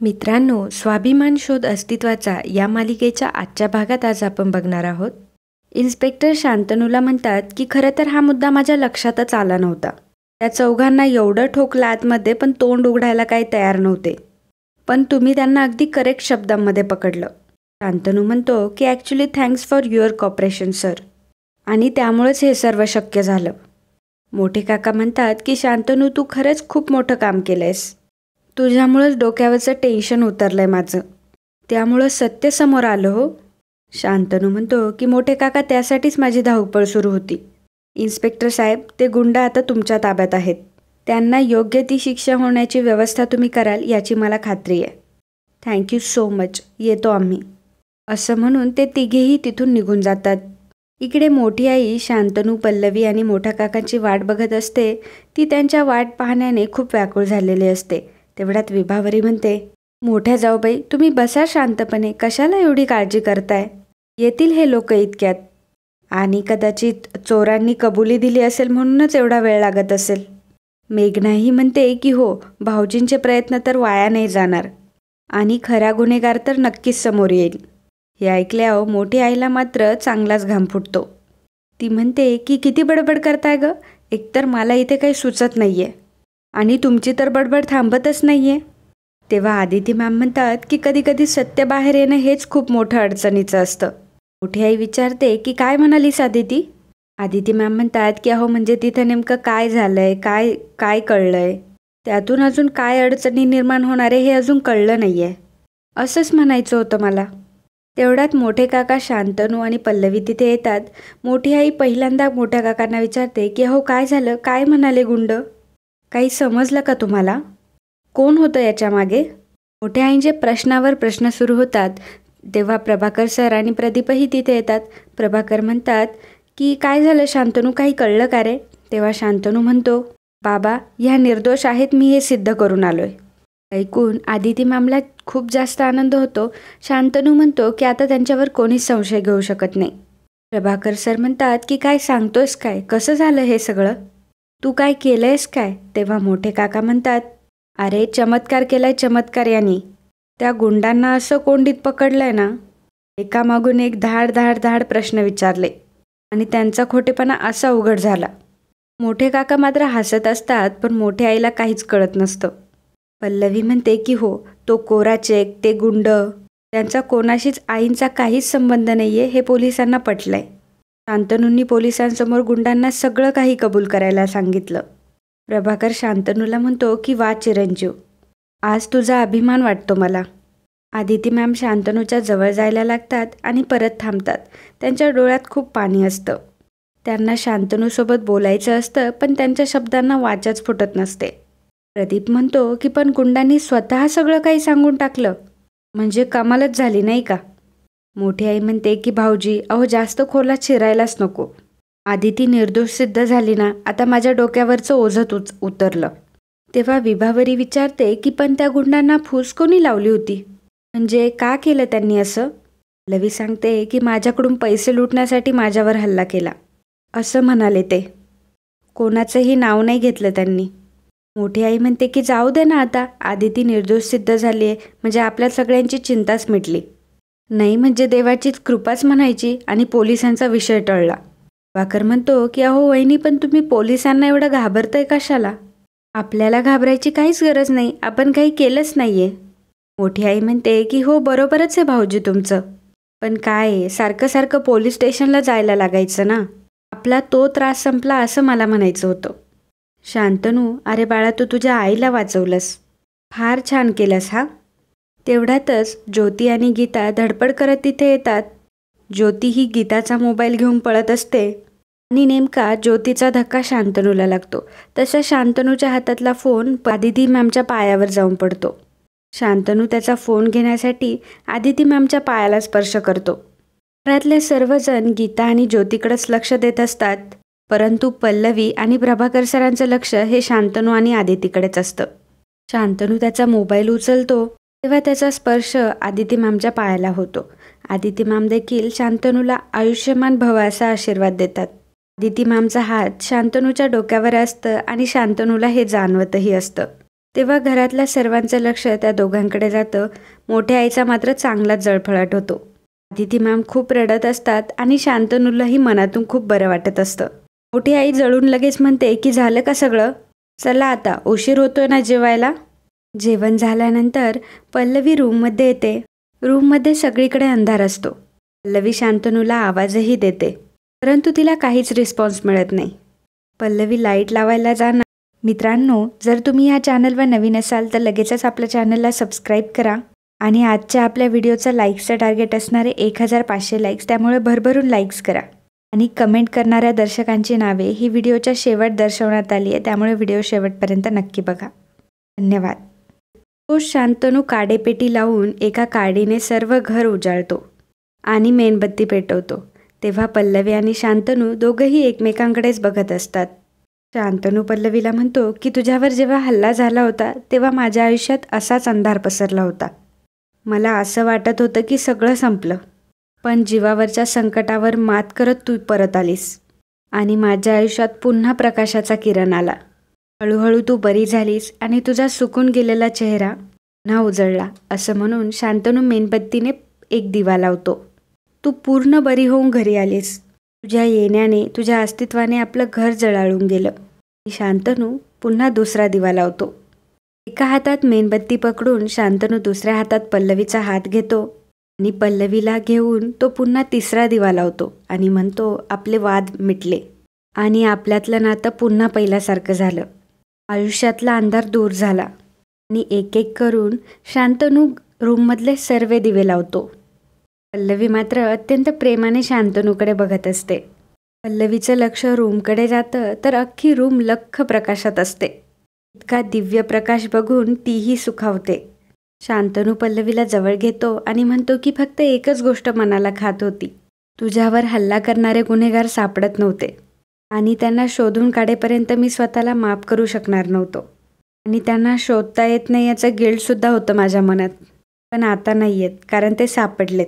मित्रांनो, स्वाभिमान शोध अस्तित्वाचा या मालिकेच्या आजच्या भागात आज आपण बघणार आहोत. इन्स्पेक्टर शांतनूला म्हणतात की खरं तर हा मुद्दा माझ्या लक्षातच आला नव्हता. त्या चौघांना एवढं ठोकलं आतमध्ये पण तोंड उघडायला काही तयार नव्हते. पण तुम्ही त्यांना अगदी करेक्ट शब्दांमध्ये पकडलं. शांतनू म्हणतो की actually thanks for your cooperation sir. आणि त्यामुळेच हे सर्व शक्य झालं. मोठे काका म्हणतात की शांतनू, तू खरंच खूप मोठं काम केलंयस. तुझ्यामुळंच डोक्यावरचं टेन्शन उतरलंय माझं. त्यामुळं सत्य समोर आलं हो. शांतनू म्हणतो की मोठे काका, त्यासाठीच माझी धावपळ सुरू होती. इन्स्पेक्टर साहेब, ते गुंड आता तुमच्या ताब्यात आहेत. त्यांना योग्य ती शिक्षा होण्याची व्यवस्था तुम्ही कराल याची मला खात्री आहे. Thank you so much. येतो आम्ही. असं म्हणून ते तिघेही तिथून निघून जातात. इकडे मोठी आई शांतनू, पल्लवी आणि मोठ्या काकांची वाट बघत असते. ती त्यांच्या वाट पाहण्याने खूप व्याकुळ झालेली असते. तेवढ्यात विभावरी म्हणते, मोठ्या जाऊबाई, तुम्ही बसा शांतपणे, कशाला एवढी काळजी करताय? येतील हे लोक इतक्यात. आणि कदाचित चोरांनी कबुली दिली असेल म्हणूनच एवढा वेळ लागत असेल. मेघनाही म्हणते की हो, भाऊजींचे प्रयत्न तर वाया नाही जाणार आणि खरा गुन्हेगार तर नक्कीच समोर येईल. हे ऐकल्यावर मोठी आईला मात्र चांगलाच घाम फुटतो. ती म्हणते की किती बडबड करताय ग? एकतर मला इथे काही सुचत नाहीये आणि तुमची तर बडबड थांबतच नाहीये. तेव्हा आदिती मॅम म्हणतात की कधी कधी सत्य बाहेर येणं हेच खूप मोठं अडचणीचं असतं. मोठी आई विचारते की काय म्हणालीस आदिती? आदिती मॅम म्हणतात की अहो, म्हणजे तिथं नेमकं काय झालंय, काय काय कळलंय, त्यातून अजून काय अडचणी निर्माण होणार आहे हे अजून कळलं नाहीये, असंच म्हणायचं होतं मला. तेवढ्यात मोठे काका शांतनू आणि पल्लवी तिथे येतात. मोठी आई पहिल्यांदा मोठ्या काकांना विचारते की अहो, काय झालं, काय म्हणाले गुंड? काही समजलं का तुम्हाला? कोण होतं याच्या मागे? मोठ्या आईंचे प्रश्नावर प्रश्न सुरू होतात. तेव्हा प्रभाकर सर आणि प्रदीपही तिथे येतात. प्रभाकर म्हणतात की काय झालं शांतनू, काही कळलं का रे? तेव्हा शांतनू म्हणतो, बाबा, ह्या निर्दोष आहेत, मी हे सिद्ध करून आलोय. ऐकून आदिती मॅमला खूप जास्त आनंद होतो. शांतनू म्हणतो की आता त्यांच्यावर कोणीच संशय घेऊ शकत नाही. प्रभाकर सर म्हणतात की काय सांगतोयस काय, कसं झालं हे सगळं, तू काय केलंयस काय? तेव्हा मोठे काका म्हणतात, अरे चमत्कार केलाय चमत्कार यांनी. त्या गुंडांना असं कोंडीत पकडलंय ना. एकामागून एक धाड धाड धाड प्रश्न विचारले आणि त्यांचा खोटेपणा असा उघड झाला. मोठे काका मात्र हसत असतात, पण मोठ्या आईला काहीच कळत नसतं. पल्लवी म्हणते की हो, तो कोरा चेक, ते गुंड, त्यांचा कोणाशीच आईंचा काहीच संबंध नाहीये हे पोलिसांना पटलंय. शांतनूंनी पोलिसांसमोर गुंडांना सगळं काही कबूल करायला सांगितलं. प्रभाकर शांतनूला म्हणतो की वा चिरंजीव, आज तुझा अभिमान वाटतो मला. आदिती मॅम शांतनूच्या जवळ जायला लागतात आणि परत थांबतात. त्यांच्या डोळ्यात खूप पाणी असतं. त्यांना शांतनूसोबत बोलायचं असतं, पण त्यांच्या शब्दांना वाचाच फुटत नसते. प्रदीप म्हणतो की पण गुंडांनी स्वतः सगळं काही सांगून टाकलं, म्हणजे कमालच झाली नाही का? मोठी आई म्हणते की भाऊजी, अहो, जास्त खोलात शिरायलाच नको. आदिती निर्दोष सिद्ध झाली ना, आता माझ्या डोक्यावरचं ओझं उतरलं. तेव्हा विभावरी विचारते की पण त्या गुंडांना फूस कोणी लावली होती, म्हणजे का केलं त्यांनी असं? लवी सांगते की माझ्याकडून पैसे लुटण्यासाठी माझ्यावर हल्ला केला, असं म्हणाले ते. कोणाचंही नाव नाही घेतलं त्यांनी. मोठी आई म्हणते की जाऊ दे ना आता, आदिती निर्दोष सिद्ध झाली आहे म्हणजे आपल्या सगळ्यांची चिंताच मिटली. नाही म्हणजे देवाचीच कृपाच म्हणायची आणि पोलिसांचा विषय टळला. प्रभाकर म्हणतो की अहो वहिनी, पण तुम्ही पोलिसांना एवढं घाबरताय कशाला? आपल्याला घाबरायची काहीच गरज नाही, आपण काही केलंच नाहीये. मोठी आई म्हणते की हो, बरोबरच आहे भाऊजी तुमचं, पण काय आहे, सारखं सारखं पोलीस स्टेशनला जायला लागायचं ना. आपला तो त्रास संपला असं मला म्हणायचं होतं. शांतनू, अरे बाळा, तू तुझ्या आईला वाचवलंस, फार छान केलंस हा. तेवढ्यातच ज्योती आणि गीता धडपड करत तिथे येतात. ज्योती ही गीताचा मोबाईल घेऊन पळत असते आणि नेमका ज्योतीचा धक्का शांतनूला लागतो. तसा शांतनूच्या हातातला फोन आदिती मॅमच्या पायावर जाऊन पडतो. शांतनू त्याचा फोन घेण्यासाठी आदिती मॅमच्या पायाला स्पर्श करतो. घरातले सर्वजण गीता आणि ज्योतीकडेच लक्ष देत असतात, परंतु पल्लवी आणि प्रभाकर सरांचं लक्ष हे शांतनू आणि आदितीकडेच असतं. शांतनू त्याचा मोबाईल उचलतो तेव्हा त्याचा स्पर्श आदिती मॅमच्या पायाला होतो. आदिती मॅम देखील शांतनूला आयुष्यमान भव असा आशीर्वाद देतात. आदिती मॅमचा हात शांतनूच्या डोक्यावर असतं आणि शांतनूला हे जाणवतही असतं. तेव्हा घरातल्या सर्वांचं लक्ष त्या दोघांकडे जातं. मोठ्या आईचा मात्र चांगलाच जळफळाट होतो. अदिती मॅम खूप रडत असतात आणि शांतनूलाही मनातून खूप बरं वाटत असतं. मोठी आई जळून लगेच म्हणते की झालं का सगळं? चला आता, उशीर होतोय ना जेवायला. जेवण झाल्यानंतर पल्लवी रूममध्ये येते. रूममध्ये सगळीकडे अंधार असतो. पल्लवी शांतनूला आवाजही देते, परंतु तिला काहीच रिस्पॉन्स मिळत नाही. पल्लवी लाईट लावायला जाणार. मित्रांनो, जर तुम्ही या चॅनलवर नवीन असाल तर लगेचच आपल्या चॅनलला सबस्क्राईब करा आणि आजच्या आपल्या व्हिडिओचं लाईक्सचं टार्गेट असणारे 1500 लाईक्स, त्यामुळे भरभरून लाईक्स करा. आणि कमेंट करणाऱ्या दर्शकांची नावे ही व्हिडिओच्या शेवट दर्शवण्यात आली आहे, त्यामुळे व्हिडिओ शेवटपर्यंत नक्की बघा. धन्यवाद. तो शांतनू काडेपेटी लावून एका काडीने सर्व घर उजाळतो आणि मेणबत्ती पेटवतो. तेव्हा पल्लवी आणि शांतनू दोघंही एकमेकांकडेच बघत असतात. शांतनू पल्लवीला म्हणतो की तुझ्यावर जेव्हा हल्ला झाला होता तेव्हा माझ्या आयुष्यात असाच अंधार पसरला होता. मला असं वाटत होतं की सगळं संपलं, पण जीवावरच्या संकटावर मात करत तू परत आलीस आणि माझ्या आयुष्यात पुन्हा प्रकाशाचा किरण आला. हळूहळू तू बरी झालीस आणि तुझा सुकून गेलेला चेहरा पुन्हा उजळला. असं म्हणून शांतनू मेणबत्तीने एक दिवा लावतो. तू पूर्ण बरी होऊन घरी आलीस. तुझ्या येण्याने, तुझ्या अस्तित्वाने आपलं घर जळाळून गेलं. शांतनू पुन्हा दुसरा दिवा लावतो. एका हातात मेणबत्ती पकडून शांतनू दुसऱ्या हातात पल्लवीचा हात घेतो आणि पल्लवीला घेऊन तो पुन्हा तिसरा दिवा लावतो आणि म्हणतो आपले वाद मिटले आणि आपल्यातलं नातं पुन्हा पहिल्यासारखं झालं. आयुष्यातला अंधार दूर झाला आणि एक एक करून शांतनू रूममधले सर्व दिवे लावतो. पल्लवी मात्र अत्यंत प्रेमाने शांतनूकडे बघत असते. पल्लवीचं लक्ष रूमकडे जातं तर अख्खी रूम लख्ख प्रकाशात असते. इतका दिव्य प्रकाश बघून तीही सुखावते. शांतनू पल्लवीला जवळ घेतो आणि म्हणतो की फक्त एकच गोष्ट मनाला खात होती. तुझ्यावर हल्ला करणारे गुन्हेगार सापडत नव्हते आणि त्यांना शोधून काढेपर्यंत मी स्वतःला माफ करू शकणार नव्हतो आणि त्यांना शोधता येत नाही याचं गिल्टसुद्धा होतं माझ्या मनात. पण आता नाही येत, कारण ते सापडलेत.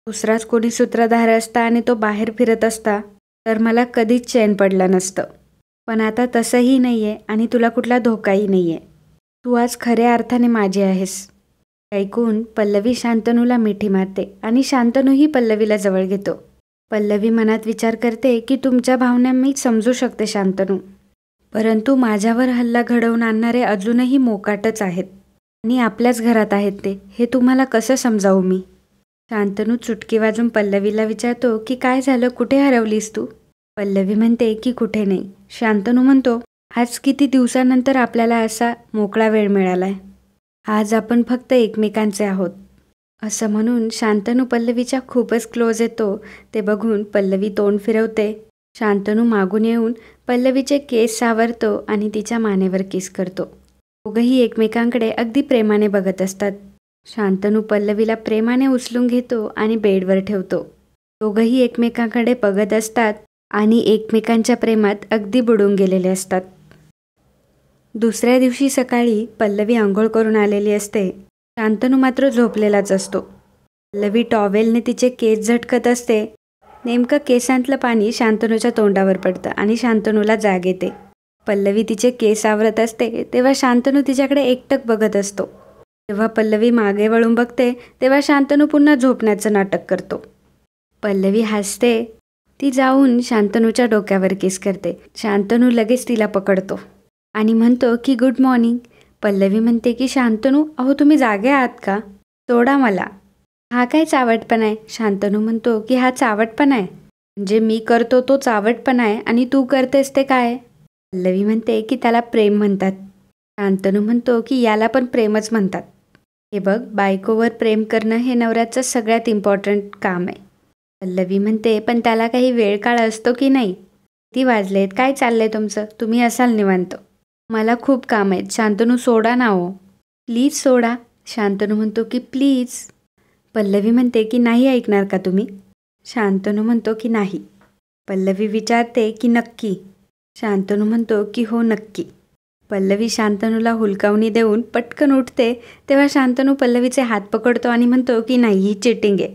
दुसराच कोणी सूत्रधार असता आणि तो बाहेर फिरत असता तर मला कधीच चैन पडलं नसतं. पण आता तसंही नाही आहे आणि तुला कुठला धोकाही नाही आहे. तू आज खऱ्या अर्थाने माझी आहेस. ऐकून पल्लवी शांतनूला मिठी मारते आणि शांतनूही पल्लवीला जवळ घेतो. पल्लवी मनात विचार करते की तुमच्या भावना मी समजू शकते शांतनू, परंतु माझ्यावर हल्ला घडवून आणणारे अजूनही मोकाटच आहेत आणि आपल्याच घरात आहेत ते, हे तुम्हाला कसं समजावू मी? शांतनू चुटकी वाजून पल्लवीला विचारतो की काय झालं, कुठे हरवलीस तू? पल्लवी म्हणते की कुठे नाही. शांतनू म्हणतो आज किती दिवसानंतर आपल्याला असा मोकळा वेळ मिळालाय. आज आपण फक्त एकमेकांचे आहोत. असं म्हणून शांतनू पल्लवीच्या खूपच क्लोज येतो. ते बघून पल्लवी तोंड फिरवते. शांतनू मागून येऊन पल्लवीचे केस सावरतो आणि तिच्या मानेवर किस करतो. दोघंही एकमेकांकडे अगदी प्रेमाने बघत असतात. शांतनू पल्लवीला प्रेमाने उचलून घेतो आणि बेडवर ठेवतो. दोघंही एकमेकांकडे बघत असतात आणि एकमेकांच्या प्रेमात अगदी बुडून गेलेले असतात. दुसऱ्या दिवशी सकाळी पल्लवी आंघोळ करून आलेली असते. शांतनू मात्र झोपलेलाच असतो. पल्लवी टॉवेलने तिचे केस झटकत असते. नेमकं केसांतलं पाणी शांतनूच्या तोंडावर पडतं आणि शांतनूला जाग येते. पल्लवी तिचे केस आवरत असते तेव्हा शांतनू तिच्याकडे एकटक बघत असतो. जेव्हा पल्लवी मागे वळून बघते तेव्हा शांतनू पुन्हा झोपण्याचं नाटक करतो. पल्लवी हसते. ती जाऊन शांतनूच्या डोक्यावर किस करते. शांतनू लगेच तिला पकडतो आणि म्हणतो की गुड मॉर्निंग. पल्लवी म्हणते की शांतनू, अहो तुम्ही जागे आहात का? सोडा मला. हा काय चावटपणा आहे? शांतनू म्हणतो की हा चावटपणा आहे, म्हणजे मी करतो तो चावटपणा आहे आणि तू करतेस ते काय? पल्लवी म्हणते की त्याला प्रेम म्हणतात. शांतनू म्हणतो की याला पण प्रेमच म्हणतात. हे बघ, बायकोवर प्रेम करणं हे नवऱ्याचं सगळ्यात इम्पॉर्टंट काम आहे. पल्लवी म्हणते पण त्याला काही वेळ काळ असतो की नाही? किती वाजलेत? काय चाललंय तुमचं? तुम्ही असाल निवांत. मला खूप काम आहेत. शांतनू सोडा ना हो, प्लीज सोडा. शांतनू म्हणतो की प्लीज. पल्लवी म्हणते की नाही ऐकणार का तुम्ही? शांतनू म्हणतो की नाही. पल्लवी विचारते की नक्की? शांतनू म्हणतो की हो नक्की. पल्लवी शांतनूला हुलकावणी देऊन पटकन उठते तेव्हा शांतनू पल्लवीचे हात पकडतो आणि म्हणतो की नाही, ही चिटिंग आहे.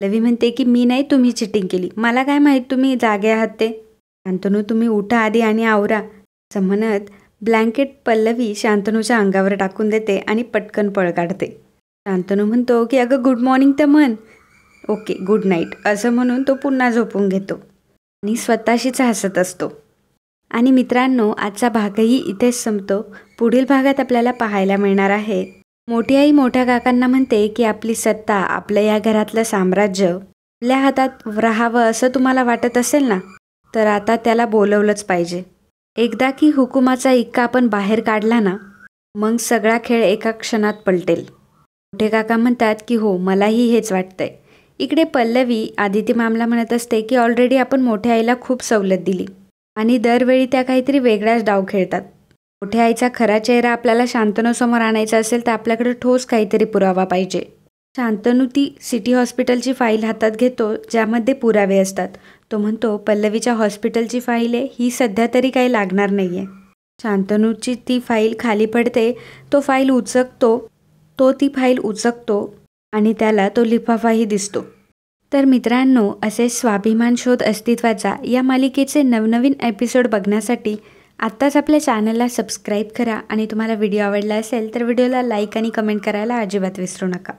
पल्लवी म्हणते की मी नाही, तुम्ही चिटिंग केली. मला काय माहीत तुम्ही जागे आहात ते. शांतनू, तुम्ही उठा आधी आणि आवरा. असं म्हणत ब्लँकेट पल्लवी शांतनूच्या अंगावर टाकून देते आणि पटकन पळ काढते. शांतनू म्हणतो की अगं गुड मॉर्निंग तर म्हण. ओके गुड नाईट असं म्हणून तो पुन्हा झोपून घेतो आणि स्वतःशीच हसत असतो. आणि मित्रांनो, आजचा भागही इथेच संपतो. पुढील भागात आपल्याला पाहायला मिळणार आहे मोठी आई मोठ्या काकांना म्हणते की आपली सत्ता, आपलं या घरातलं साम्राज्य आपल्या हातात राहावं असं तुम्हाला वाटत असेल ना, तर आता त्याला बोलवलंच पाहिजे. एकदा की हुकुमाचा इक्का आपण बाहेर काढला ना, मग सगळा खेळ एका क्षणात पलटेल. मोठे काका म्हणतात की हो, मलाही हेच वाटतंय. इकडे पल्लवी आदिती मॅमला म्हणत असते की ऑलरेडी आपण मोठ्या आईला खूप सवलत दिली आणि दरवेळी त्या काहीतरी वेगळाच डाव खेळतात. मोठ्या आईचा खरा चेहरा आपल्याला शांतनूसमोर आणायचा असेल तर आपल्याकडे ठोस काहीतरी पुरावा पाहिजे. शांतनू ती सिटी हॉस्पिटलची फाईल हातात घेतो ज्यामध्ये पुरावे असतात. तो म्हणतो पल्लवीच्या हॉस्पिटलची फाईल आहे, ही सध्या तरी काही लागणार नाही आहे. शांतनूची ती फाईल खाली पडते. तो ती फाईल उचकतो आणि त्याला तो लिफाफाही दिसतो. तर मित्रांनो, असे स्वाभिमान शोध अस्तित्वाचा या मालिकेचे नवनवीन एपिसोड बघण्यासाठी आत्ताच आपल्या चॅनलला सबस्क्राईब करा आणि तुम्हाला व्हिडिओ आवडला असेल तर व्हिडिओला लाईक आणि कमेंट करायला अजिबात विसरू नका.